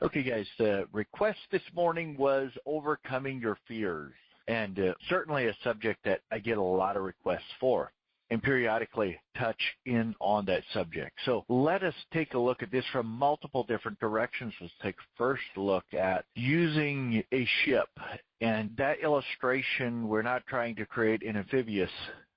Okay, guys, the request this morning was overcoming your fears, and certainly a subject that I get a lot of requests for, and periodically touch in on that subject. So let us take a look at this from multiple different directions. Let's take a first look at using a ship, and that illustration, we're not trying to create an amphibious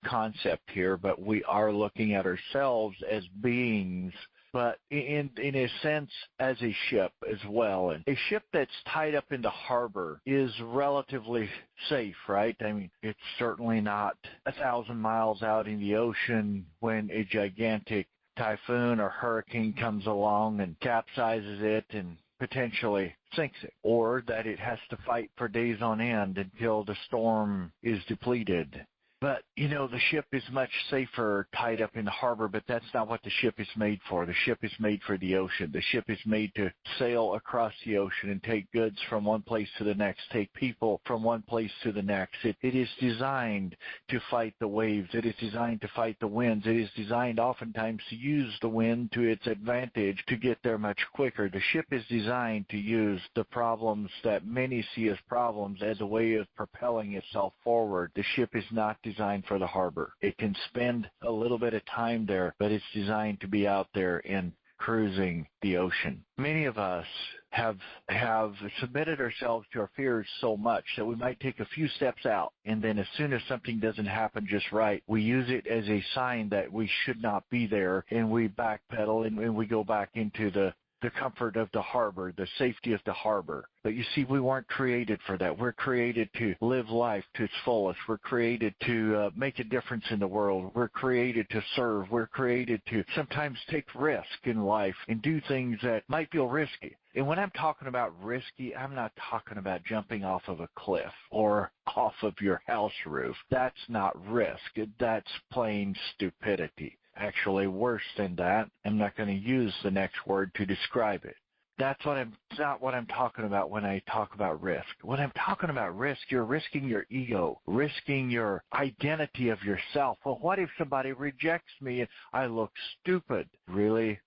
concept here, but we are looking at ourselves as beings, but in a sense as a ship as well. And a ship that's tied up in the harbor is relatively safe, right? I mean, it's certainly not 1,000 miles out in the ocean when a gigantic typhoon or hurricane comes along and capsizes it and potentially sinks it, or that it has to fight for days on end until the storm is depleted. But, the ship is much safer tied up in the harbor, but that's not what the ship is made for. The ship is made for the ocean. The ship is made to sail across the ocean and take goods from one place to the next, take people from one place to the next. It is designed to fight the waves. It is designed to fight the winds. It is designed oftentimes to use the wind to its advantage to get there much quicker. The ship is designed to use the problems that many see as problems as a way of propelling itself forward. The ship is not designed for the harbor. It can spend a little bit of time there, but it's designed to be out there and cruising the ocean. Many of us have submitted ourselves to our fears so much that we might take a few steps out, and then as soon as something doesn't happen just right, we use it as a sign that we should not be there, and we backpedal and we go back into the comfort of the harbor, the safety of the harbor. But you see, we weren't created for that. We're created to live life to its fullest. We're created to make a difference in the world. We're created to serve. We're created to sometimes take risk in life and do things that might feel risky. And when I'm talking about risky, I'm not talking about jumping off of a cliff or off of your house roof. That's not risk. That's plain stupidity. Actually, worse than that. I'm not going to use the next word to describe it. That's not what I'm talking about when I talk about risk. When I'm talking about risk, you're risking your ego, risking your identity of yourself. Well, what if somebody rejects me and I look stupid? Really?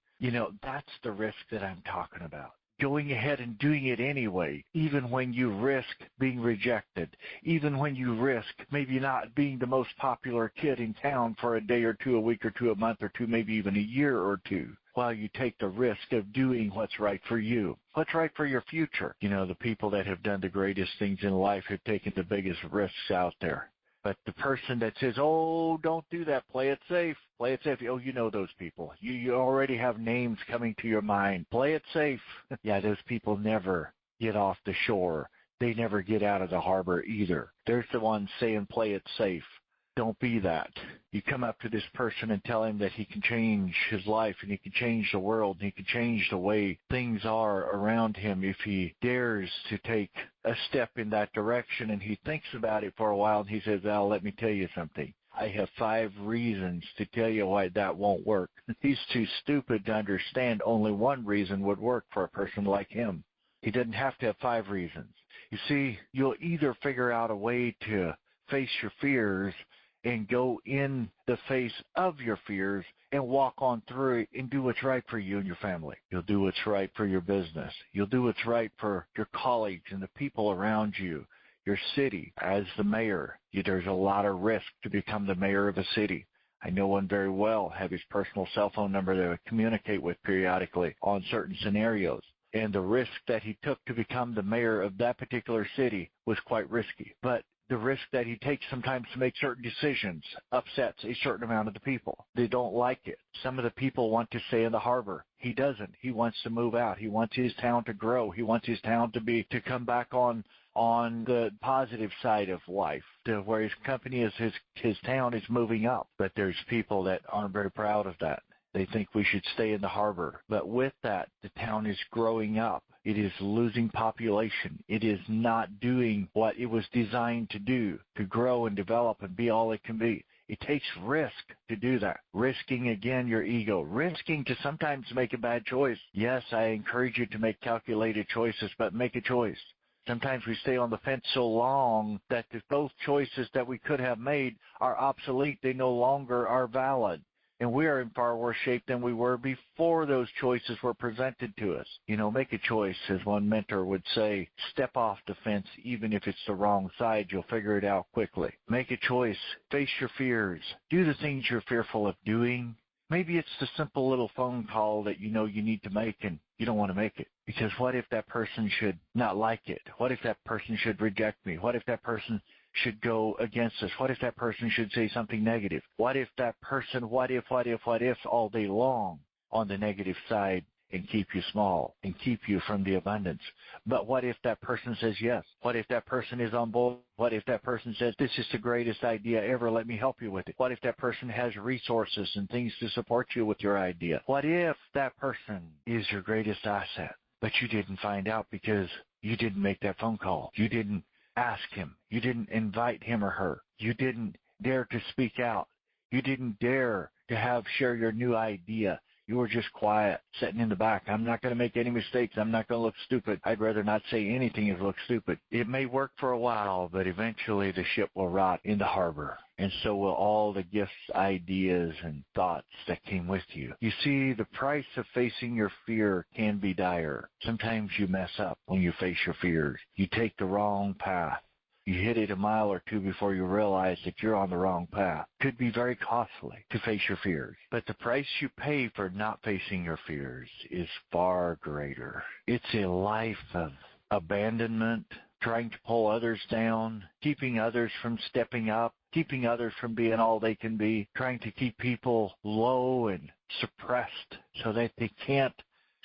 That's the risk that I'm talking about. Going ahead and doing it anyway, even when you risk being rejected, even when you risk maybe not being the most popular kid in town for a day or two, a week or two, a month or two, maybe even a year or two, while you take the risk of doing what's right for you, what's right for your future. The people that have done the greatest things in life have taken the biggest risks out there. But the person that says, oh, don't do that, play it safe, oh, you know those people. You already have names coming to your mind. Play it safe. Yeah, those people never get off the shore. They never get out of the harbor either. There's the ones saying play it safe. Don't be that. You come up to this person and tell him that he can change his life and he can change the world and he can change the way things are around him if he dares to take a step in that direction, and he thinks about it for a while and he says, well, let me tell you something. I have 5 reasons to tell you why that won't work. He's too stupid to understand only one reason would work for a person like him. He doesn't have to have 5 reasons. You see, you'll either figure out a way to face your fears and go in the face of your fears and walk on through it and do what's right for you and your family. You'll do what's right for your business. You'll do what's right for your colleagues and the people around you, your city. As the mayor, there's a lot of risk to become the mayor of a city. I know one very well, have his personal cell phone number that I communicate with periodically on certain scenarios. And the risk that he took to become the mayor of that particular city was quite risky. But the risk that he takes sometimes to make certain decisions upsets a certain amount of the people. They don't like it. Some of the people want to stay in the harbor. He doesn't. He wants to move out. He wants his town to grow. He wants his town to come back on the positive side of life, to where his company is, his town is moving up. But there's people that aren't very proud of that. They think we should stay in the harbor. But with that, the town is growing up. It is losing population. It is not doing what it was designed to do, to grow and develop and be all it can be. It takes risk to do that. Risking, again, your ego. Risking to sometimes make a bad choice. Yes, I encourage you to make calculated choices, but make a choice. Sometimes we stay on the fence so long that both choices that we could have made are obsolete. They no longer are valid. And we are in far worse shape than we were before those choices were presented to us. Make a choice, as one mentor would say. Step off the fence, even if it's the wrong side. You'll figure it out quickly. Make a choice. Face your fears. Do the things you're fearful of doing. Maybe it's the simple little phone call that you need to make and you don't want to make it. Because what if that person should not like it? What if that person should reject me? What if that person should go against us? What if that person should say something negative? What if that person, what if all day long on the negative side and keep you small and keep you from the abundance? But what if that person says yes? What if that person is on board? What if that person says, this is the greatest idea ever, let me help you with it? What if that person has resources and things to support you with your idea? What if that person is your greatest asset, but you didn't find out because you didn't make that phone call? You didn't ask him. You didn't invite him or her. You didn't dare to speak out. You didn't dare to share your new idea. You were just quiet, sitting in the back. I'm not going to make any mistakes. I'm not going to look stupid. I'd rather not say anything and look stupid. It may work for a while, but eventually the ship will rot in the harbor. And so will all the gifts, ideas, and thoughts that came with you. You see, the price of facing your fear can be dire. Sometimes you mess up when you face your fears. You take the wrong path. You hit it a mile or two before you realize that you're on the wrong path. Could be very costly to face your fears. But the price you pay for not facing your fears is far greater. It's a life of abandonment, trying to pull others down, keeping others from stepping up, keeping others from being all they can be, trying to keep people low and suppressed so that they can't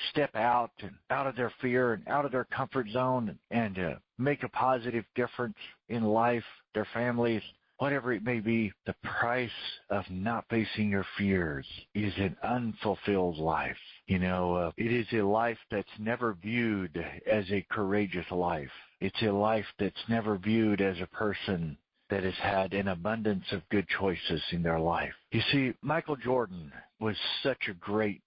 step out of their fear and out of their comfort zone and make a positive difference in life, their families, whatever it may be. The price of not facing your fears is an unfulfilled life. It is a life that's never viewed as a courageous life. It's a life that's never viewed as a person that has had an abundance of good choices in their life. You see, Michael Jordan was such a great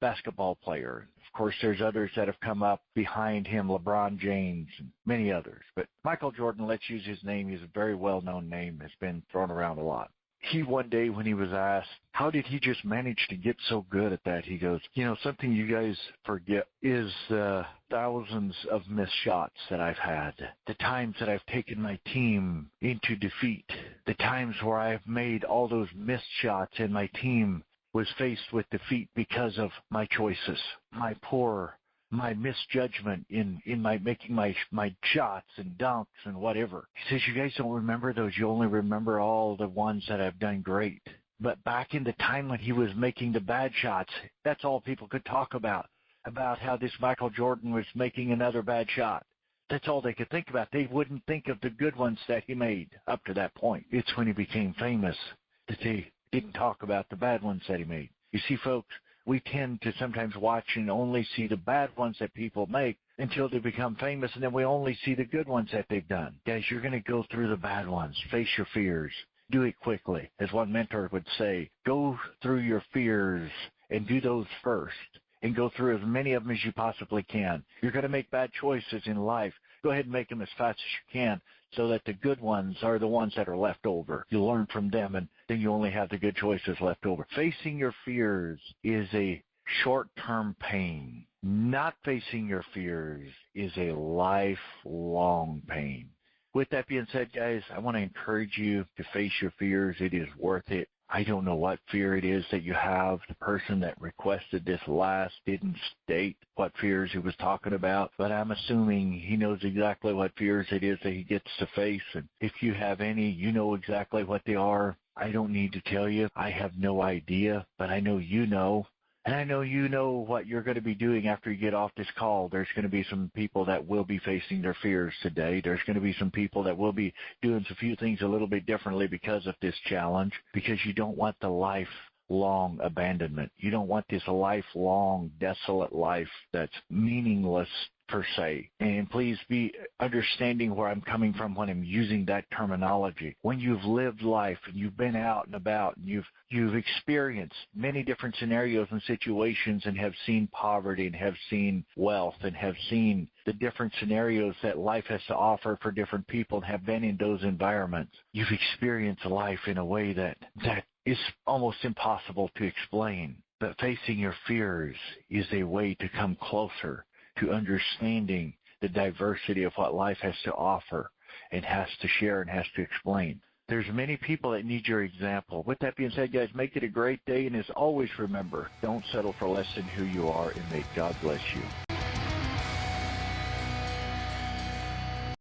basketball player. Of course, there's others that have come up behind him, LeBron James and many others. But Michael Jordan, let's use his name. He's a very well-known name, has been thrown around a lot. He one day when he was asked, how did he just manage to get so good at that? He goes, something you guys forget is the thousands of missed shots that I've had, the times that I've taken my team into defeat, the times where I've made all those missed shots and my team was faced with defeat because of my choices, my misjudgment in my making my shots and dunks and whatever. He says, you guys don't remember those. You only remember all the ones that I've done great. But back in the time when he was making the bad shots, that's all people could talk about how this Michael Jordan was making another bad shot. That's all they could think about. They wouldn't think of the good ones that he made up to that point. It's when he became famous that they didn't talk about the bad ones that he made. You see, folks, we tend to sometimes watch and only see the bad ones that people make until they become famous, and then we only see the good ones that they've done. Guys, you're going to go through the bad ones. Face your fears. Do it quickly. As one mentor would say, go through your fears and do those first, and go through as many of them as you possibly can. You're going to make bad choices in life. Go ahead and make them as fast as you can so that the good ones are the ones that are left over. You learn from them, and then you only have the good choices left over. Facing your fears is a short-term pain. Not facing your fears is a lifelong pain. With that being said, guys, I want to encourage you to face your fears. It is worth it. I don't know what fear it is that you have. The person that requested this last didn't state what fears he was talking about, but I'm assuming he knows exactly what fears it is that he gets to face. And if you have any, you know exactly what they are. I don't need to tell you. I have no idea, but I know you know. And I know you know what you're going to be doing after you get off this call. There's going to be some people that will be facing their fears today. There's going to be some people that will be doing a few things a little bit differently because of this challenge, because you don't want the lifelong abandonment. You don't want this lifelong desolate life that's meaningless per se. And please be understanding where I'm coming from when I'm using that terminology. When you've lived life and you've been out and about and you've experienced many different scenarios and situations and have seen poverty and have seen wealth and have seen the different scenarios that life has to offer for different people and have been in those environments, you've experienced life in a way that is almost impossible to explain. But facing your fears is a way to come closer to understanding the diversity of what life has to offer and has to share and has to explain. There's many people that need your example. With that being said, guys, make it a great day. And as always, remember, don't settle for less than who you are, and may God bless you.